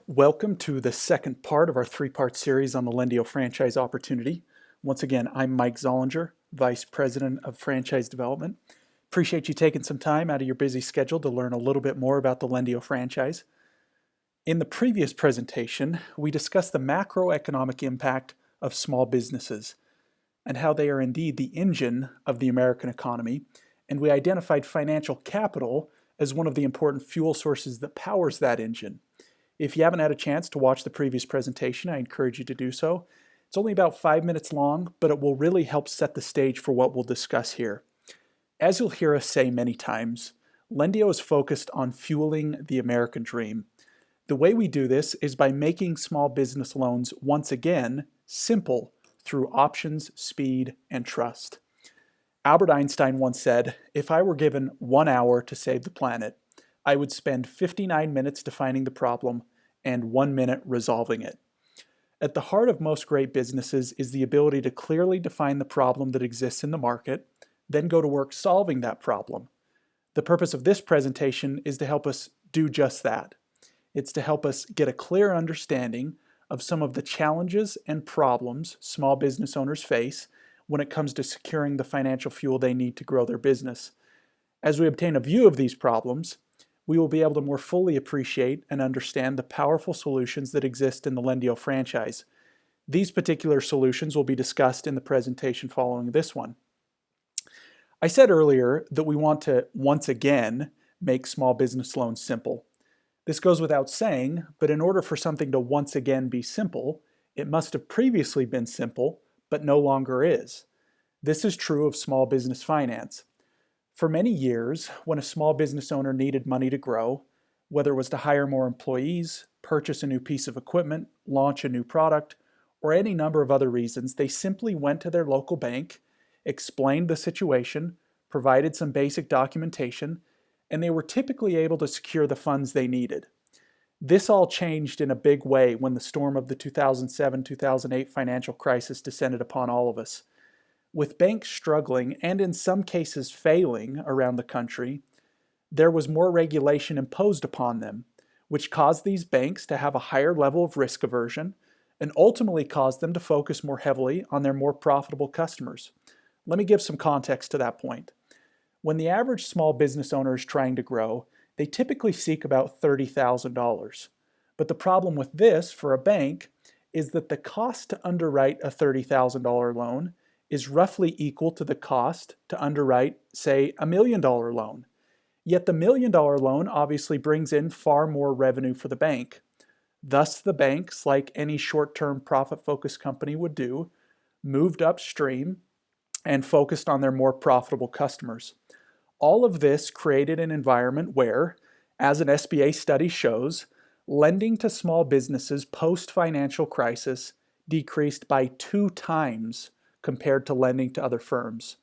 Welcome to the second part of our three-part series on the Lendio franchise opportunity. Once again, I'm Mike Zollinger, Vice President of Franchise Development. Appreciate you taking some time out of your busy schedule to learn a little bit more about the Lendio franchise. In the previous presentation, we discussed the macroeconomic impact of small businesses and how they are indeed the engine of the American economy, and we identified financial capital as one of the important fuel sources that powers that engine. If you haven't had a chance to watch the previous presentation, I encourage you to do so. It's only about 5 minutes long, but it will really help set the stage for what we'll discuss here. As you'll hear us say many times, Lendio is focused on fueling the American dream. The way we do this is by making small business loans once again simple through options, speed, and trust. Albert Einstein once said, "If I were given 1 hour to save the planet, I would spend 59 minutes defining the problem and 1 minute resolving it." At the heart of most great businesses is the ability to clearly define the problem that exists in the market, then go to work solving that problem. The purpose of this presentation is to help us do just that. It's to help us get a clear understanding of some of the challenges and problems small business owners face when it comes to securing the financial fuel they need to grow their business. As we obtain a view of these problems, we will be able to more fully appreciate and understand the powerful solutions that exist in the Lendio franchise. These particular solutions will be discussed in the presentation following this one. I said earlier that we want to once again make small business loans simple. This goes without saying, but in order for something to once again be simple, it must have previously been simple, but no longer is. This is true of small business finance. For many years, when a small business owner needed money to grow, whether it was to hire more employees, purchase a new piece of equipment, launch a new product, or any number of other reasons, they simply went to their local bank, explained the situation, provided some basic documentation, and they were typically able to secure the funds they needed. This all changed in a big way when the storm of the 2007-2008 financial crisis descended upon all of us. With banks struggling and in some cases failing around the country, there was more regulation imposed upon them, which caused these banks to have a higher level of risk aversion and ultimately caused them to focus more heavily on their more profitable customers. Let me give some context to that point. When the average small business owner is trying to grow, they typically seek about $30,000. But the problem with this for a bank is that the cost to underwrite a $30,000 loan is roughly equal to the cost to underwrite, say, a $1 million loan. Yet the $1 million loan obviously brings in far more revenue for the bank. Thus, the banks, like any short-term profit-focused company would do, moved upstream and focused on their more profitable customers. All of this created an environment where, as an SBA study shows, lending to small businesses post-financial crisis decreased by 2 times compared to lending to other firms.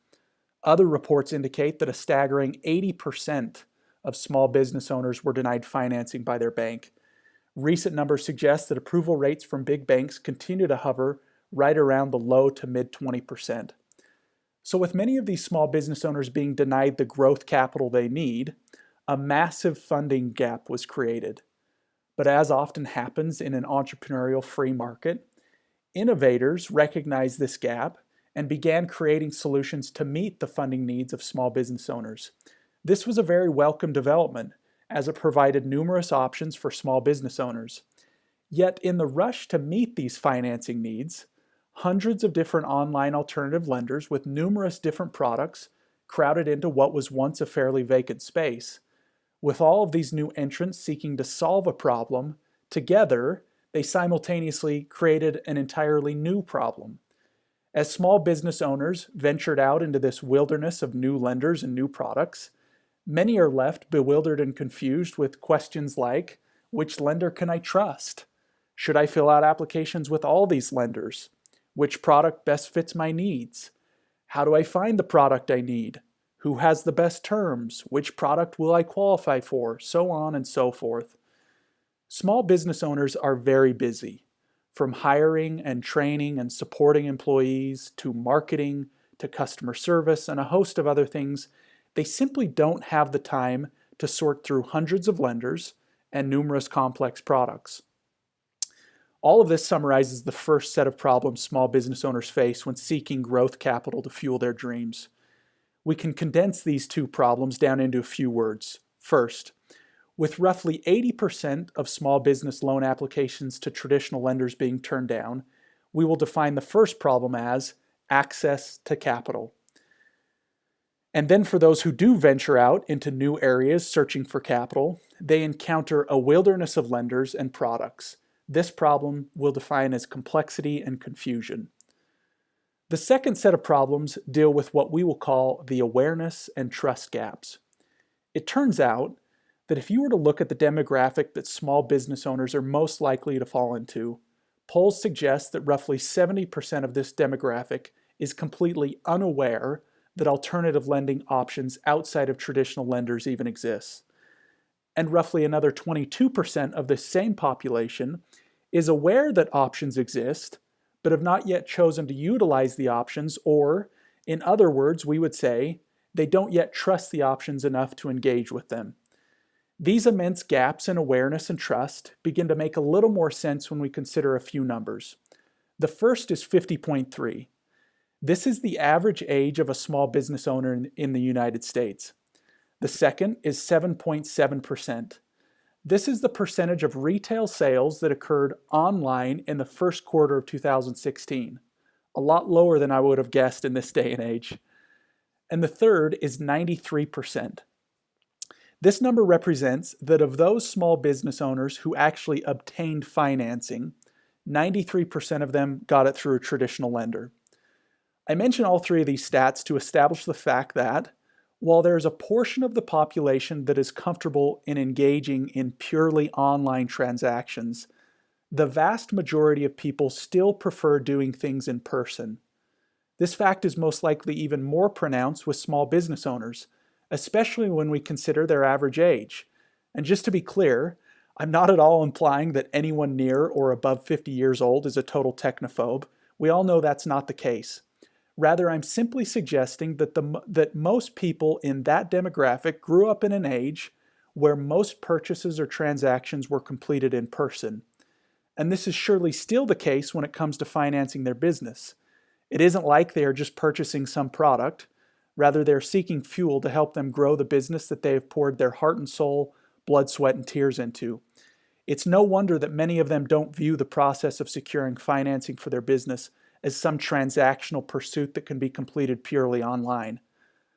Other reports indicate that a staggering 80% of small business owners were denied financing by their bank. Recent numbers suggest that approval rates from big banks continue to hover right around the low to mid 20%. So with many of these small business owners being denied the growth capital they need, a massive funding gap was created. But as often happens in an entrepreneurial free market, innovators recognized this gap and began creating solutions to meet the funding needs of small business owners. This was a very welcome development, as it provided numerous options for small business owners. Yet in the rush to meet these financing needs, hundreds of different online alternative lenders with numerous different products crowded into what was once a fairly vacant space. With all of these new entrants seeking to solve a problem, together they simultaneously created an entirely new problem. As small business owners ventured out into this wilderness of new lenders and new products, many are left bewildered and confused with questions like, which lender can I trust? Should I fill out applications with all these lenders? Which product best fits my needs? How do I find the product I need? Who has the best terms? Which product will I qualify for? So on and so forth. Small business owners are very busy. From hiring and training and supporting employees, to marketing, to customer service, and a host of other things, they simply don't have the time to sort through hundreds of lenders and numerous complex products. All of this summarizes the first set of problems small business owners face when seeking growth capital to fuel their dreams. We can condense these two problems down into a few words. First, with roughly 80% of small business loan applications to traditional lenders being turned down, we will define the first problem as access to capital. And then for those who do venture out into new areas searching for capital, they encounter a wilderness of lenders and products. This problem we'll define as complexity and confusion. The second set of problems deal with what we will call the awareness and trust gaps. It turns out that if you were to look at the demographic that small business owners are most likely to fall into, polls suggest that roughly 70% of this demographic is completely unaware that alternative lending options outside of traditional lenders even exist. And roughly another 22% of this same population is aware that options exist, but have not yet chosen to utilize the options, or, in other words, we would say, they don't yet trust the options enough to engage with them. These immense gaps in awareness and trust begin to make a little more sense when we consider a few numbers. The first is 50.3. This is the average age of a small business owner in the United States. The second is 7.7%. This is the percentage of retail sales that occurred online in the first quarter of 2016. A lot lower than I would have guessed in this day and age. And the third is 93%. This number represents that of those small business owners who actually obtained financing, 93% of them got it through a traditional lender. I mention all three of these stats to establish the fact that, while there is a portion of the population that is comfortable in engaging in purely online transactions, the vast majority of people still prefer doing things in person. This fact is most likely even more pronounced with small business owners, especially when we consider their average age. And just to be clear, I'm not at all implying that anyone near or above 50 years old is a total technophobe. We all know that's not the case. Rather, I'm simply suggesting that most people in that demographic grew up in an age where most purchases or transactions were completed in person. And this is surely still the case when it comes to financing their business. It isn't like they are just purchasing some product. Rather, they're seeking fuel to help them grow the business that they have poured their heart and soul, blood, sweat, and tears into. It's no wonder that many of them don't view the process of securing financing for their business as some transactional pursuit that can be completed purely online.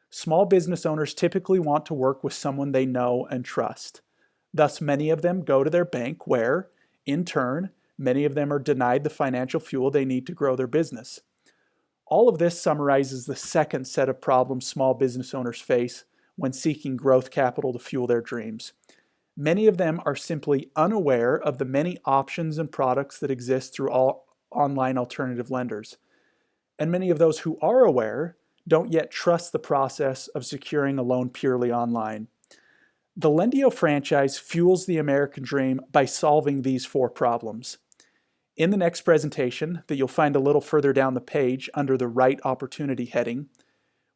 Small business owners typically want to work with someone they know and trust. Thus, many of them go to their bank where, in turn, many of them are denied the financial fuel they need to grow their business. All of this summarizes the second set of problems small business owners face when seeking growth capital to fuel their dreams. Many of them are simply unaware of the many options and products that exist through all online alternative lenders. And many of those who are aware don't yet trust the process of securing a loan purely online. The Lendio franchise fuels the American dream by solving these four problems. In the next presentation, that you'll find a little further down the page under the Right Opportunity heading,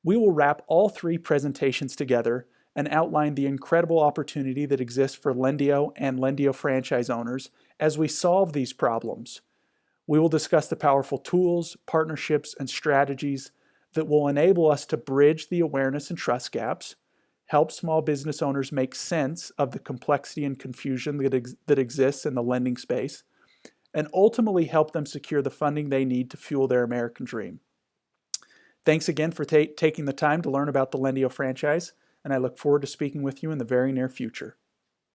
we will wrap all three presentations together and outline the incredible opportunity that exists for Lendio and Lendio franchise owners as we solve these problems. We will discuss the powerful tools, partnerships, and strategies that will enable us to bridge the awareness and trust gaps, help small business owners make sense of the complexity and confusion that exists in the lending space, and ultimately help them secure the funding they need to fuel their American dream. Thanks again for taking the time to learn about the Lendio franchise, and I look forward to speaking with you in the very near future.